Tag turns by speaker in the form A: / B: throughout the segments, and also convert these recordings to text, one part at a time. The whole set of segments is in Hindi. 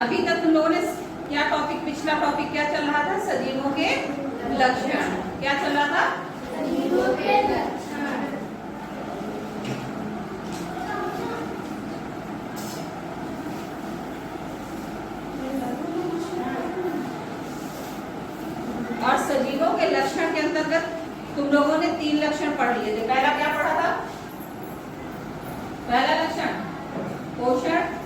A: अभी तक तुम लोगों ने क्या टॉपिक, पिछला टॉपिक क्या चल रहा था? सजीवों के लक्षण। क्या चल रहा था?
B: सजीवों के लक्षण।
A: और सजीवों के लक्षण के अंतर्गत तुम लोगों ने 3 लक्षण पढ़ लिए थे। पहला क्या पढ़ा था? पहला लक्षण पोषण,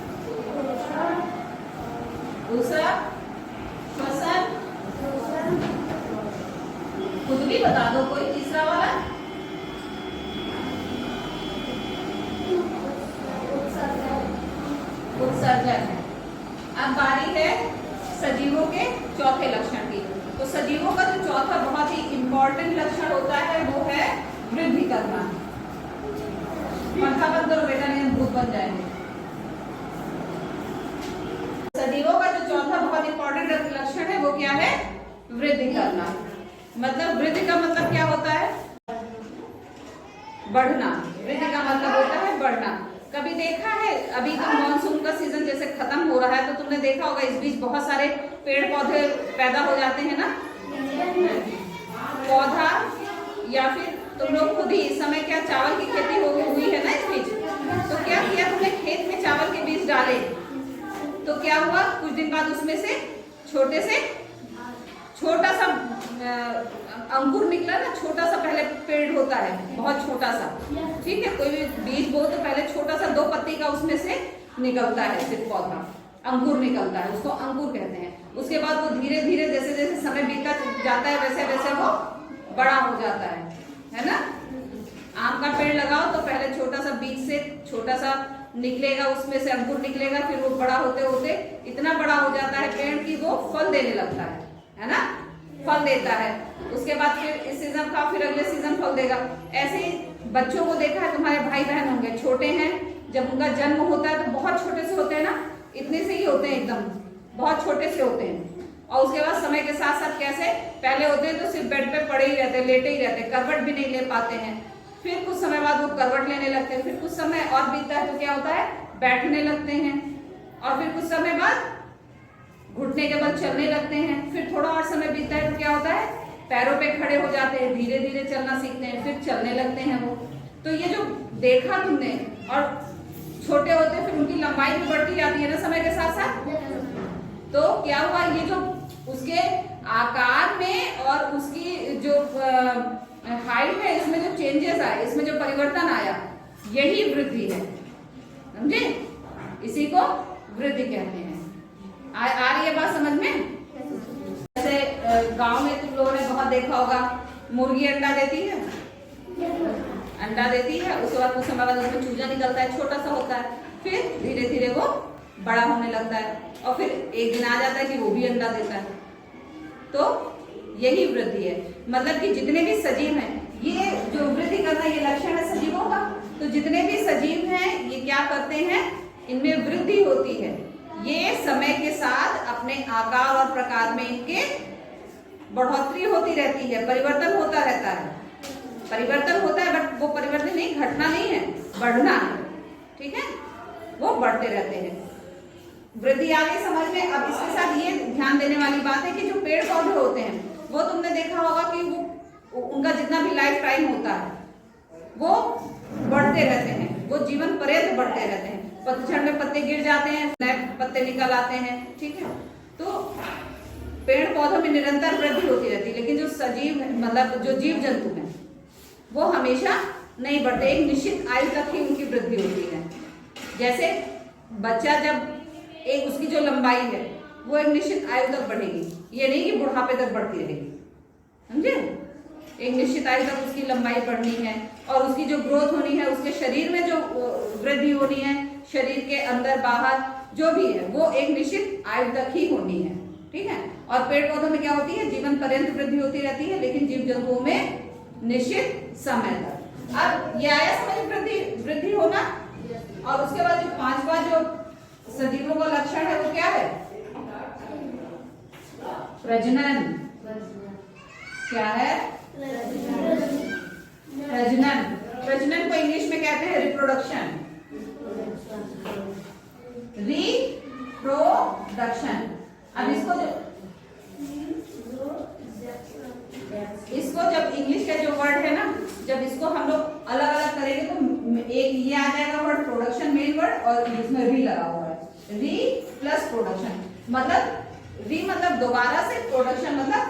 A: दूसरा श्वसन, खुद भी बता दो कोई, तीसरा वाला उत्सर्जन है। अब बारी है सजीवों के चौथे लक्षण की। तो सजीवों का जो चौथा बहुत ही इंपॉर्टेंट लक्षण होता है वो है वृद्धि करना। पंखा बंद करो बेटा, नहीं हम भूत बन जाएंगे। सजीवों का जो चौथा बहुत इंपॉर्टेंट लक्षण है वो क्या है? वृद्धि करना। मतलब वृद्धि का मतलब क्या होता है? बढ़ना। वृद्धि का मतलब होता है बढ़ना। कभी देखा है, अभी तो मॉनसून का सीजन जैसे खत्म हो रहा है तो तुमने देखा होगा इस बीच बहुत सारे पेड़ पौधे पैदा हो जाते हैं ना। पौधा या फिर तुम लोग खुद ही इस समय क्या चावल की खेती हुई है ना इस बीच, तो क्या किया तुमने? खेत में चावल के बीज डाले तो क्या हुआ? कुछ दिन बाद उसमें से छोटा सा अंकुर निकला ना। छोटा सा पहले पेड़ होता है, बहुत छोटा सा, ठीक है। कोई भी बीज बो तो पहले छोटा सा 2 पत्ती का उसमें से निकलता है, सिर्फ पौधा अंकुर निकलता है, उसको अंकुर कहते हैं। उसके बाद वो धीरे धीरे जैसे जैसे समय बीतता जाता है वैसे वैसे वो बड़ा हो जाता है ना। आम का पेड़ लगाओ तो पहले छोटा सा बीज से छोटा सा निकलेगा, उसमें से अंकुर निकलेगा, फिर वो बड़ा होते होते इतना बड़ा हो जाता है पेड़ कि वो फल देने लगता है ना। फल देता है, उसके बाद फिर इस सीजन का फिर अगले सीजन फल देगा। ऐसे ही बच्चों को देखा है, तुम्हारे भाई बहन होंगे, छोटे हैं, जब उनका जन्म होता है तो बहुत छोटे से होते हैं ना, इतने से ही होते हैं, एकदम बहुत छोटे से होते हैं। और उसके बाद समय के साथ साथ कैसे पहले होते हैं तो सिर्फ बेड पे पड़े ही रहते, लेटे ही रहते, करवट भी नहीं ले पाते हैं। फिर कुछ समय बाद वो करवट लेने लगते हैं, फिर कुछ समय और बीतता है तो क्या होता है? बैठने लगते हैं, और फिर कुछ समय बाद घुटने के बल चलने लगते हैं। फिर थोड़ा और समय बीतता है तो क्या होता है? पैरों पे खड़े हो जाते हैं, धीरे धीरे चलना सीखते हैं, फिर चलने लगते हैं वो। तो ये जो देखा तुमने, और छोटे होते फिर उनकी लंबाई भी बढ़ती जाती है ना समय के साथ साथ। तो क्या हुआ? ये जो उसके आकार में और उसकी जो हाइट है, इसमें जो चेंजेस आए, इसमें जो परिवर्तन आया, यही वृद्धि है, समझे? इसी को वृद्धि कहते हैं। आ रही है बात समझ में? जैसे गांव में तुम लोगों ने बहुत देखा होगा, मुर्गी अंडा देती है, अंडा देती है, उसके बाद कुछ समय बाद उसमें चूजा निकलता है, छोटा सा होता है, फिर धीरे धीरे वो बड़ा होने लगता है, और फिर एक दिन आ जाता है कि वो भी अंडा देता है। तो यही वृद्धि है। मतलब कि जितने भी सजीव हैं, ये जो वृद्धि करना ये लक्षण है सजीवों का। तो जितने भी सजीव हैं ये क्या करते हैं? इनमें वृद्धि होती है। ये समय के साथ अपने आकार और प्रकार में इनके बढ़ोतरी होती रहती है, परिवर्तन होता रहता है। परिवर्तन होता है, बट वो परिवर्तन नहीं, घटना नहीं है, बढ़ना है, ठीक है। वो बढ़ते रहते हैं। वृद्धि आ गई समझ में? अब इसके साथ ये ध्यान देने वाली बात है कि जो पेड़ पौधे होते हैं वो तुमने देखा होगा कि वो उनका जितना भी लाइफ टाइम होता है वो बढ़ते रहते हैं, वो जीवन पर्यंत बढ़ते रहते हैं। पतझड़ में पत्ते गिर जाते हैं, नए पत्ते निकल आते हैं, ठीक है। तो पेड़ पौधों में निरंतर वृद्धि होती रहती है, लेकिन जो सजीव मतलब जो जीव जंतु हैं वो हमेशा नहीं बढ़ते, एक निश्चित आयु तक ही उनकी वृद्धि होती है। जैसे बच्चा जब एक उसकी जो लंबाई है वो एक निश्चित आयु तक बढ़ेगी, ये नहीं कि बुढ़ापे तक बढ़ती रहेगी, समझे? एक निश्चित आयु तक उसकी लंबाई बढ़नी है, और उसकी जो ग्रोथ होनी है, उसके शरीर में जो वृद्धि होनी है, शरीर के अंदर बाहर जो भी है वो एक निश्चित आयु तक ही होनी है, ठीक है। और पेड़ पौधों में क्या होती है? जीवन पर्यंत वृद्धि होती रहती है, लेकिन जीव जंतुओं में निश्चित समय तक। अब ये आया समझ वृद्धि होना। और उसके बाद जो 5वां जो सजीवों का लक्षण है वो क्या है? प्रजनन। क्या है? प्रजनन। प्रजनन को इंग्लिश में कहते हैं रिप्रोडक्शन। प्रोडक्शन। अब इसको जब इंग्लिश का जो वर्ड है ना, जब इसको हम लोग अलग अलग करेंगे तो एक ये आ जाएगा वर्ड प्रोडक्शन, मेन वर्ड, और इसमें री लगा हुआ है, री प्लस प्रोडक्शन। मतलब री मतलब दोबारा से, प्रोडक्शन मतलब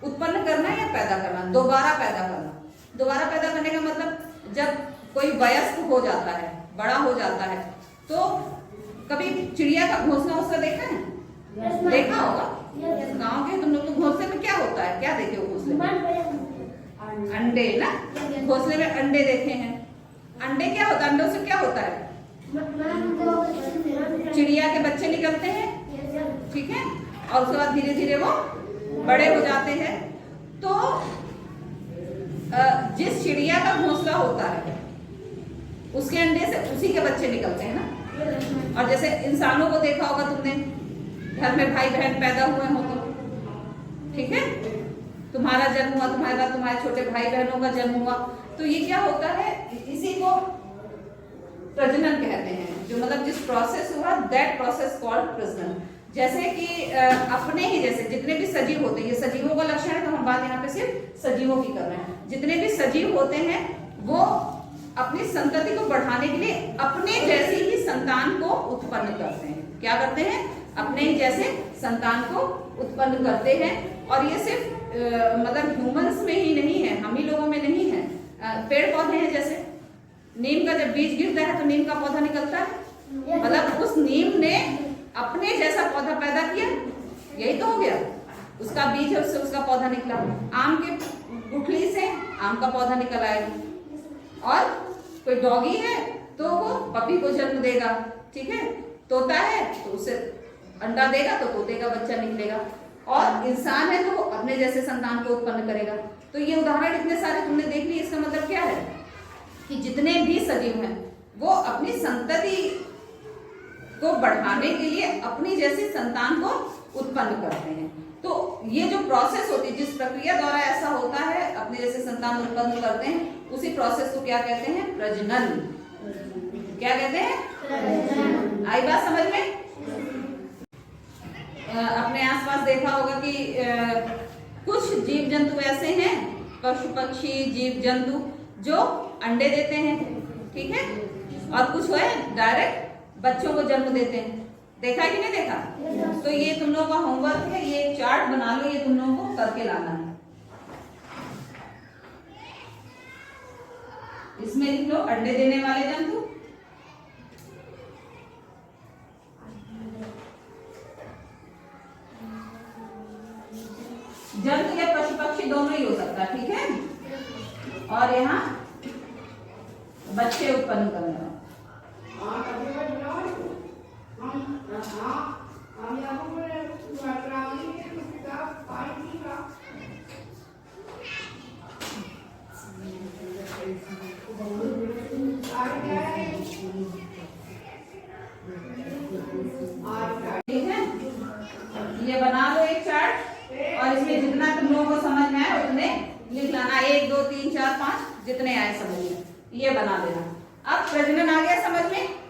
A: उत्पन्न करना या पैदा करना, दोबारा पैदा करना। दोबारा पैदा करने का मतलब जब कोई वयस्क हो जाता है, बड़ा हो जाता है, तो कभी चिड़िया का घोंसला उसका देखा है? देखा होगा। गाँव के तुम लोग तो घोंसले में क्या होता है, क्या देखे हो घोंसले में? अंडे ना, घोंसले में अंडे देखे हैं। अंडे क्या होता है, अंडों से क्या होता है? चिड़िया के बच्चे निकलते हैं, ठीक है, और उसके बाद धीरे धीरे वो बड़े हो जाते हैं। तो जिस चिड़िया का घोंसला होता है उसके अंडे से उसी के बच्चे निकलते हैं ना। और जैसे इंसानों को देखा होगा तुमने, घर में भाई बहन पैदा हुए हो तो, ठीक है, तुम्हारा जन्म हुआ, तुम्हारे छोटे भाई बहनों का जन्म हुआ, तो ये क्या होता है, इसी को प्रजनन कहते हैं। जो मतलब जिस प्रोसेस हुआ, दैट प्रोसेस कॉल्ड प्रजनन। जैसे कि अपने ही जैसे जितने भी सजीव होते हैं, ये सजीवों का लक्षण है, तो हम बात यहाँ पे सिर्फ सजीवों की कर रहे हैं। जितने भी सजीव होते हैं वो अपनी संतति को बढ़ाने के लिए अपने जैसी ही संतान को उत्पन्न करते हैं। क्या करते हैं? अपने ही जैसे संतान को उत्पन्न करते हैं। और ये सिर्फ मतलब ह्यूमंस में ही नहीं है, हम ही लोगों में नहीं है। पेड़ पौधे हैं, जैसे नीम का जब बीज गिरता है तो नीम का पौधा निकलता है, मतलब उस नीम ने अपने जैसा पौधा पैदा किया, यही तो हो गया। उसका बीज है, उससे उसका पौधा निकला। आम के गुठली से आम का पौधा निकल आएगा। और कोई डॉगी है तो वो पपी को जन्म देगा, ठीक है। तोता है तो उसे अंडा देगा तो तोते का बच्चा निकलेगा। और इंसान है तो वो अपने जैसे संतान को उत्पन्न करेगा। तो ये उदाहरण इतने सारे तुमने देख लिए। इसका मतलब क्या है कि जितने भी सजीव हैं वो अपनी संतति को बढ़ाने के लिए अपनी जैसी संतान को उत्पन्न करते हैं। तो ये जो प्रोसेस होती है, जिस प्रक्रिया द्वारा ऐसा होता है, अपने जैसे संतान उत्पन्न करते हैं, उसी प्रोसेस को क्या कहते हैं? प्रजनन। क्या कहते हैं? प्रजनन। आई बात समझ में? अपने आसपास देखा होगा कि कुछ जीव जंतु ऐसे हैं, पशु पक्षी जीव जंतु, जो अंडे देते हैं, ठीक है, और कुछ है डायरेक्ट बच्चों को जन्म देते हैं। देखा है कि नहीं देखा? तो ये तुम लोगों का होमवर्क है, ये चार्ट बना लो, ये तुम लोगों को करके लाना है। इसमें लिख लो अंडे देने वाले जंतु, जंतु या पशु पक्षी दोनों ही हो सकता है, ठीक है। और यहाँ बच्चे उत्पन्न करने वाले। ठीक है, ये बना लो एक चार्ट, और इसमें जितना तुम लोगों को समझ में आए उतने लिख लाना। 1 2 3 4 5 जितने आए समझ में, ये बना देना। अब प्रजनन आ गया समझ में?